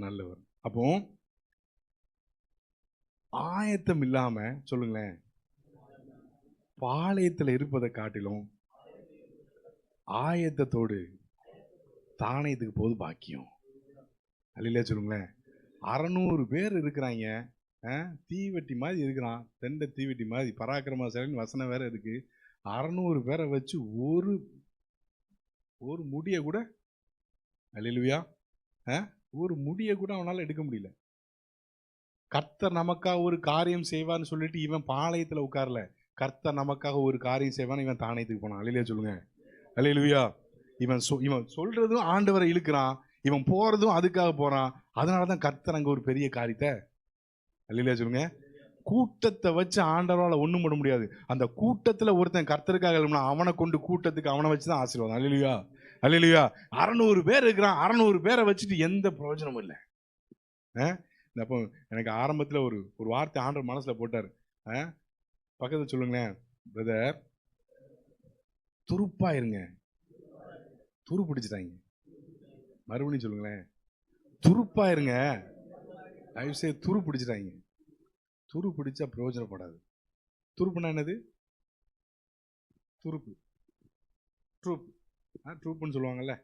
நல்லவர். அப்போ ஆயத்தம் இல்லாம சொல்லுங்களேன், பாளையத்துல இருப்பதை காட்டிலும் ஆயத்தத்தோடு தானியத்துக்கு போது பாக்கியம். அல்லையா சொல்லுங்களேன். 600 பேர் இருக்கிறாங்க. தீவெட்டி மாதிரி இருக்கிறான், தெண்ட தீவெட்டி மாதிரி பராக்கிரமசாலின்னு வசனம் வேற இருக்கு. 600 பேரை வச்சு ஒரு ஒரு முடிய கூட, அல்லேலூயா, ஒரு முடிய கூட அவனால எடுக்க முடியல. கர்த்தர் நமக்காக ஒரு காரியம் செய்வான்னு சொல்லிட்டு இவன் பாளையத்துல உட்காரல. கர்த்தர் நமக்காக ஒரு காரியம் செய்வான்னு இவன் தானியத்துக்கு போனான். அல்லேலூயா சொல்லுங்க. அல்லேலூயா. இவன் சொல்றதும் ஆண்டவரை இழுக்கிறான், இவன் போறதும் அதுக்காக போறான். அதனாலதான் கர்த்தர் அங்க ஒரு பெரிய காரியத்தை, அல்லேலூயா சொல்லுங்க. கூட்டத்தை வச்சு ஆண்டவரால் ஒண்ணும் பண்ண முடியாது. அந்த கூட்டத்துல ஒருத்தன் கர்த்தருக்காக எழுப்பினா அவனை கொண்டு கூட்டத்துக்கு அவனை வச்சுதான் ஆசீர்வாதம். அல்லேலூயா, அல்லேலூயா. 600 பேர் இருக்கிறான், 600 பேரை வச்சுட்டு எந்த பிரயோஜனமும் இல்லை. அப்போ எனக்கு ஆரம்பத்துல ஒரு வார்த்தை ஆண்டவர் மனசுல போட்டார். பக்கத்துல சொல்லுங்களேன், பிரதர் துருப்பா இருங்க. துரு பிடிச்சிட்டாங்க. மறுபடியும் சொல்லுங்களேன், துருப்பா இருங்க. தயவுசெய்து துரு பிடிச்சிட்டாங்க. துரு பிடிச்சா பிரயோஜனப்படாது. துருப்புனா என்னது? துருப்பு, ட்ரூப், ட்ரூப்புன்னு சொல்லுவாங்கல்ல.